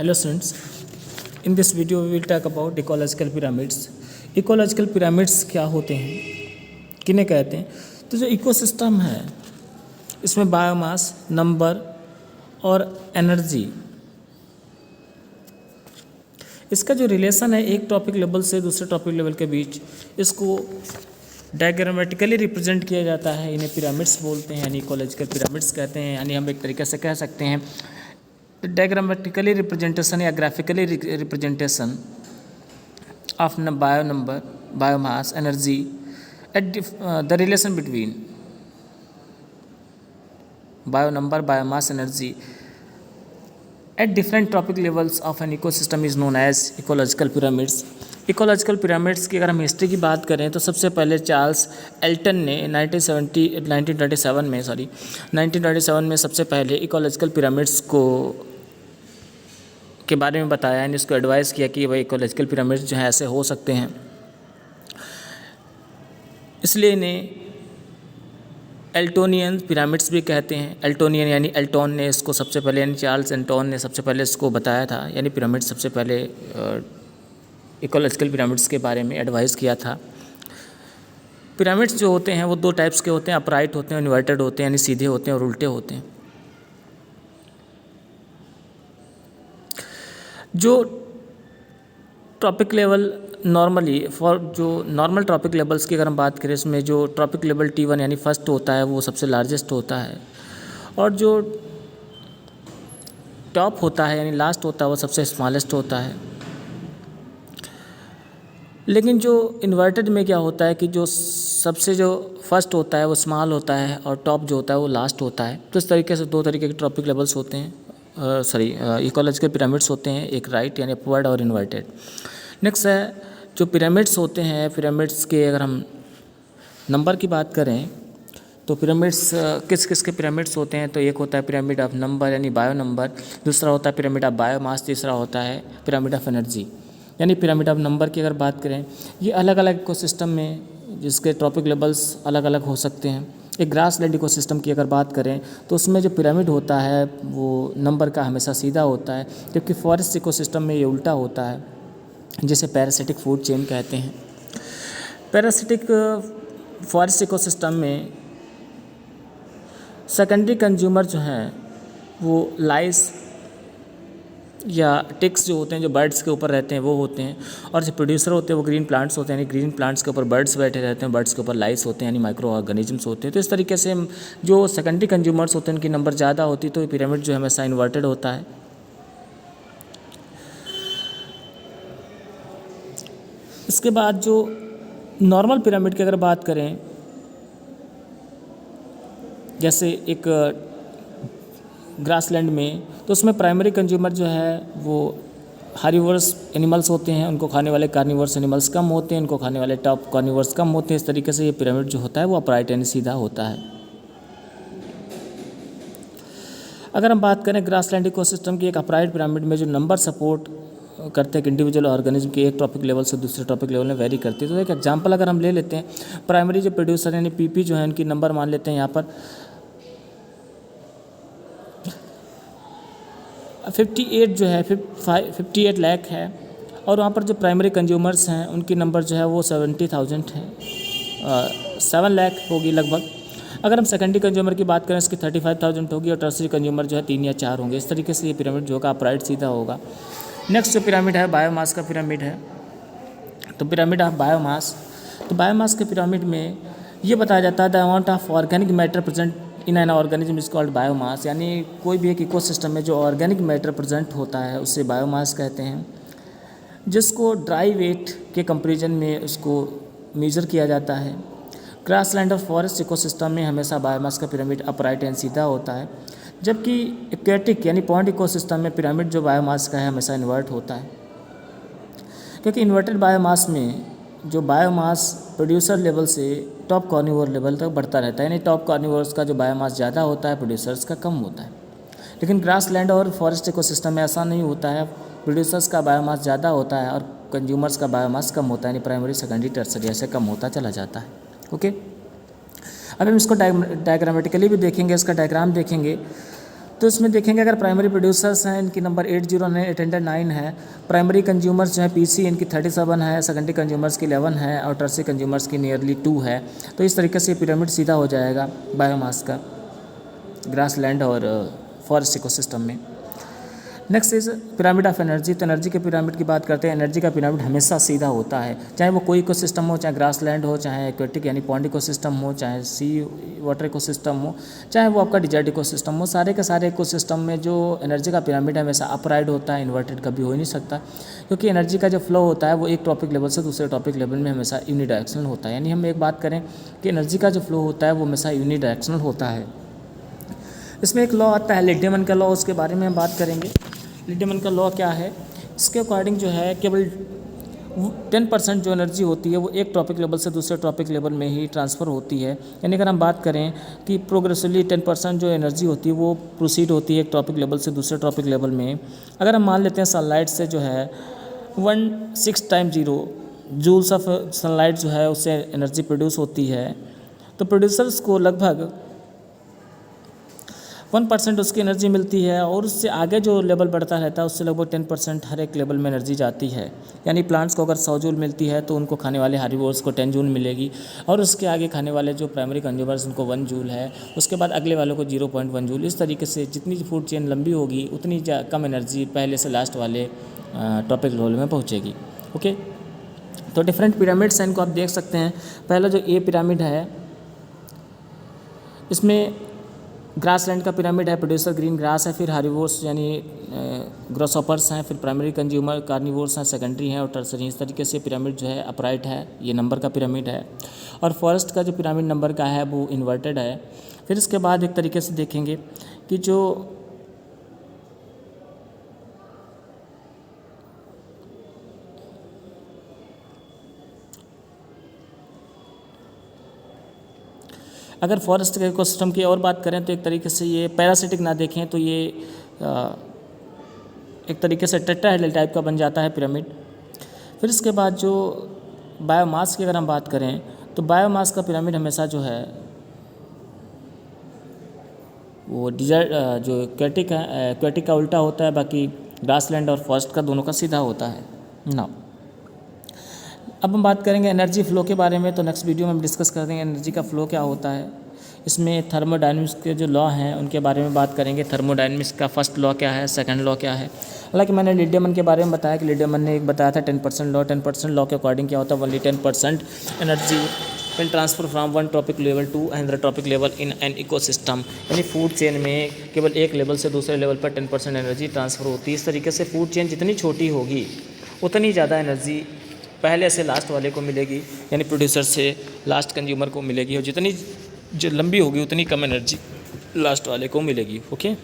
Hello students, in this video we will talk about ecological pyramids. Ecological pyramids क्या होते हैं, किन्हें कहते हैं? तो जो इकोसिस्टम है इसमें बायोमास, नंबर और एनर्जी, इसका जो रिलेशन है एक टॉपिक लेवल से दूसरे टॉपिक लेवल के बीच, इसको डायग्रामेटिकली रिप्रेजेंट किया जाता है। इन्हें पिरामिड्स बोलते हैं, यानी इकोलॉजिकल पिरामिड्स कहते हैं। यानी हम एक तरीके से कह सकते हैं डायग्रामेटिकली रिप्रेजेंटेशन या graphically representation of bio number, biomass, energy at the relation between bio number, biomass, energy at different trophic levels of an ecosystem is known as ecological pyramids. Ecological pyramids की अगर हम history की बात करें तो सबसे पहले चार्ल्स एल्टन ने 1927 में सबसे पहले इकोलॉजिकल पिरामिड्स के बारे में बताया, यानी इसको एडवाइस किया कि वह इकोलॉजिकल पिरामिड्स जो है ऐसे हो सकते हैं। इसलिए इन्हें एल्टोनियन पिरामिड्स भी कहते हैं। एल्टोनियन यानी एल्टोन ने इसको सबसे पहले, यानी चार्ल्स एल्टोन ने सबसे पहले इसको बताया था, यानी पिरामिड सबसे पहले इकोलॉजिकल पिरामिड्स के बारे में एडवाइस किया था। पिरामिड्स जो होते हैं वो दो टाइप्स के होते हैं, अपराइट होते हैं, इन्वर्टेड होते हैं, यानी सीधे होते हैं और उल्टे होते हैं। जो ट्रॉपिक लेवल नॉर्मली जो नॉर्मल ट्रॉपिक लेवल्स की अगर हम बात करें, इसमें जो ट्रॉपिक लेवल T1 यानी फर्स्ट होता है वो सबसे लार्जेस्ट होता है, और जो टॉप होता है यानी लास्ट होता है वो सबसे स्मॉलेस्ट होता है। लेकिन जो इन्वर्टेड में क्या होता है कि जो सबसे जो फर्स्ट होता है वो स्मॉल होता है और टॉप जो होता है वो लास्ट होता है। तो इस तरीके से दो तरीके के ट्रॉपिक लेवल्स होते हैं, इकोलॉजिकल पिरामिड्स होते हैं, एक राइट यानी अपवर्ड और इन्वर्टेड। नेक्स्ट है जो पिरामिड्स होते हैं, पिरामिड्स के अगर हम नंबर की बात करें तो पिरामिड्स किस किस के पिरामिड्स होते हैं, तो एक होता है पिरामिड ऑफ नंबर यानी बायो नंबर, दूसरा होता है पिरामिड ऑफ बायोमास, तीसरा होता है पिरामिड ऑफ एनर्जी। यानी पिरामिड ऑफ नंबर की अगर बात करें, ये अलग अलग इकोसिस्टम में जिसके ट्रॉपिक लेवल्स अलग अलग हो सकते हैं। एक ग्रासलैंड इकोसिस्टम की अगर बात करें तो उसमें जो पिरामिड होता है वो नंबर का हमेशा सीधा होता है, जबकि फॉरेस्ट इकोसिस्टम में ये उल्टा होता है, जिसे पैरासिटिक फूड चेन कहते हैं। पैरासिटिक फॉरेस्ट इकोसिस्टम में सेकेंडरी कंज्यूमर जो हैं वो लाइस या टिक्स जो होते हैं, जो बर्ड्स के ऊपर रहते हैं वो होते हैं, और जो प्रोड्यूसर होते हैं वो ग्रीन प्लांट्स होते हैं, यानी ग्रीन प्लांट्स के ऊपर बर्ड्स बैठे रहते हैं, बर्ड्स के ऊपर लाइस होते हैं यानी माइक्रो ऑर्गेनिजम्स होते हैं। तो इस तरीके से जो सेकेंडरी कंज्यूमर्स होते हैं उनकी नंबर ज़्यादा होती है, तो पिरामिड जो है हमेशा इन्वर्टेड होता है। इसके बाद जो नॉर्मल पिरामिड की अगर बात करें, जैसे एक ग्रासलैंड में, तो उसमें प्राइमरी कंज्यूमर जो है वो हार्निवोरस एनिमल्स होते हैं, उनको खाने वाले कार्निवोरस एनिमल्स कम होते हैं, उनको खाने वाले टॉप कार्निवोरस कम होते हैं। इस तरीके से ये पिरामिड जो होता है वो अपराइट यानी सीधा होता है। अगर हम बात करें ग्रासलैंड इकोसिस्टम की, एक अपराइट पिरामिड में जो नंबर सपोर्ट करते हैं इंडिविजुअल ऑर्गेनिज्म के एक टॉपिक लेवल से दूसरे टॉपिक लेवल में वेरी करती है। तो एक एग्जांपल अगर हम ले लेते हैं, प्राइमरी जो प्रोड्यूसर यानी पीपी जो है उनकी नंबर मान लेते हैं यहाँ पर 58 जो है 58 लाख है, और वहाँ पर जो प्राइमरी कंज्यूमर्स हैं उनकी नंबर जो है वो 70,000 है, 7 लाख होगी लगभग। अगर हम सेकेंडरी कंज्यूमर की बात करें इसकी 35,000 होगी, और टर्सरी कंज्यूमर जो है 3 या 4 होंगे। इस तरीके से ये पिरामिड जो होगा अपराइट सीधा होगा। नेक्स्ट जो पिरामिड है बायोमास का पिरामिड है। तो पिरामिड ऑफ बायोमास, तो बायोमास के पिरामिड में ये बताया जाता है the amount of organic matter present in an organism is called biomass. यानी कोई भी एक इकोसिस्टम में जो ऑर्गेनिक मैटर प्रेजेंट होता है उससे बायोमास कहते हैं, जिसको ड्राई वेट के कंपेरिजन में उसको मेजर किया जाता है। ग्रासलैंड और फॉरेस्ट इकोसिस्टम में हमेशा बायोमास का पिरामिड अपराइट एंड सीधा होता है, जबकि एक्वेटिक यानी पॉन्ड इकोसिस्टम में पिरामिड जो बायोमास का है हमेशा इन्वर्ट होता है, क्योंकि इन्वर्टेड बायोमास में जो बायोमास प्रोड्यूसर लेवल से टॉप कार्निवोर लेवल तक बढ़ता रहता है, यानी टॉप कार्निवोर्स का जो बायोमास ज़्यादा होता है प्रोड्यूसर्स का कम होता है। लेकिन ग्रासलैंड और फॉरेस्ट इकोसिस्टम में ऐसा नहीं होता है, प्रोड्यूसर्स का बायोमास ज़्यादा होता है और कंज्यूमर्स का बायोमास कम होता है, यानी प्राइमरी सेकेंडरी टर्सरी ऐसे कम होता चला जाता है। ओके, अब हम इसको डायग्रामेटिकली भी देखेंगे, इसका डायग्राम देखेंगे तो इसमें देखेंगे अगर प्राइमरी प्रोड्यूसर्स हैं इनकी नंबर 809 809 है, प्राइमरी कंज्यूमर्स जो है पीसी इनकी 37 है, सेकेंडरी कंज्यूमर्स की 11 है और टर्सरी कंज्यूमर्स की नियरली 2 है। तो इस तरीके से पिरामिड सीधा हो जाएगा बायोमास का ग्रासलैंड और फॉरेस्ट इकोसिस्टम में। Next is pyramid of energy. तो एनर्जी के पिरामिड की बात करते हैं। एनर्जी का पिरामिड हमेशा सीधा होता है, चाहे वो कोई इकोसिस्टम हो, चाहे ग्रासलैंड हो, चाहे एक्वेटिक यानी पॉन्ड इकोसिस्टम हो, चाहे सी वाटर इकोसिस्टम हो, चाहे वो आपका डिजर्ट इकोसिस्टम हो। सारे के सारे इकोसिस्टम में जो एनर्जी का पिरामिड है हमेशा अपराइड होता है, इन्वर्टेड कभी हो ही नहीं सकता, क्योंकि एनर्जी का जो फ्लो होता है वो एक टॉपिक लेवल से दूसरे टॉपिक लेवल में हमेशा यूनिडायरेक्शनल होता है। यानी हम एक बात करें कि एनर्जी का जो फ्लो होता है वो हमेशा यूनिडायरेक्शनल होता है। इसमें एक लॉ आता है लिड्डेमैन का लॉ, उसके बारे में हम बात करेंगे। लिड्डेमैन का लॉ क्या है? इसके अकॉर्डिंग जो है केवल 10% जो एनर्जी होती है वो एक टॉपिक लेवल से दूसरे टॉपिक लेवल में ही ट्रांसफ़र होती है। यानी अगर हम बात करें कि प्रोग्रेसिवली 10% जो एनर्जी होती है वो प्रोसीड होती है एक टॉपिक लेवल से दूसरे टॉपिक लेवल में। अगर हम मान लेते हैं सनलाइट से जो है 16 जूल्स ऑफ सनलाइट जो है उससे एनर्जी प्रोड्यूस होती है, तो प्रोड्यूसर्स को लगभग 1% उसकी एनर्जी मिलती है और उससे आगे जो लेवल बढ़ता रहता है उससे लगभग 10% हर एक लेवल में एनर्जी जाती है। यानी प्लांट्स को अगर 100 जूल मिलती है तो उनको खाने वाले हार्बिवोर्स को 10 जूल मिलेगी और उसके आगे खाने वाले जो प्राइमरी कंज्यूमर्स उनको 1 जूल है, उसके बाद अगले वालों को 0.1 जूल। इस तरीके से जितनी फूड चेन लंबी होगी उतनी कम एनर्जी पहले से लास्ट वाले टॉपिक लेवल में पहुँचेगी। ओके, तो डिफरेंट पिरामिड्स हैं, इनको आप देख सकते हैं। पहला जो ए पिरामिड है इसमें ग्रासलैंड का पिरामिड है, प्रोड्यूसर ग्रीन ग्रास है, फिर हार्बिवोर्स यानी ग्रासहॉपर्स हैं, फिर प्राइमरी कंज्यूमर कार्निवोर्स हैं, सेकेंडरी हैं और टर्सरी। इस तरीके से पिरामिड जो है अपराइट है, ये नंबर का पिरामिड है। और फॉरेस्ट का जो पिरामिड नंबर का है वो इन्वर्टेड है। फिर इसके बाद एक तरीके से देखेंगे कि जो अगर फॉरेस्ट के इकोसिस्टम की और बात करें तो एक तरीके से ये पैरासिटिक ना देखें तो ये एक तरीके से टेट्राहेड्रल टाइप का बन जाता है पिरामिड। फिर इसके बाद जो बायोमास की अगर हम बात करें तो बायोमास का पिरामिड हमेशा जो है वो डिजर्ट जो एक्वेटिक का उल्टा होता है, बाकी ग्रासलैंड और फॉरेस्ट का दोनों का सीधा होता है ना। अब हम बात करेंगे एनर्जी फ्लो के बारे में, तो नेक्स्ट वीडियो में हम डिस्कस कर देंगे एनर्जी का फ्लो क्या होता है। इसमें थर्मोडायनेमिक्स के जो लॉ हैं उनके बारे में बात करेंगे। थर्मोडायनेमिक्स का फर्स्ट लॉ क्या है, सेकंड लॉ क्या है। हालांकि मैंने लिड्डेमैन के बारे में बताया कि लिड्डेमैन ने एक बताया था 10% लॉ। 10% लॉ के अकॉर्डिंग क्या होता है, only 10% energy will transfer from one trophic level to another trophic level in an ecosystem. यानी फूड चेन में केवल एक लेवल से दूसरे लेवल पर 10% एनर्जी ट्रांसफ़र होती है। इस तरीके से फूड चेन जितनी छोटी होगी उतनी ज़्यादा एनर्जी पहले से लास्ट वाले को मिलेगी, यानी प्रोड्यूसर से लास्ट कंज्यूमर को मिलेगी, और जितनी जो लंबी होगी उतनी कम एनर्जी लास्ट वाले को मिलेगी। ओके।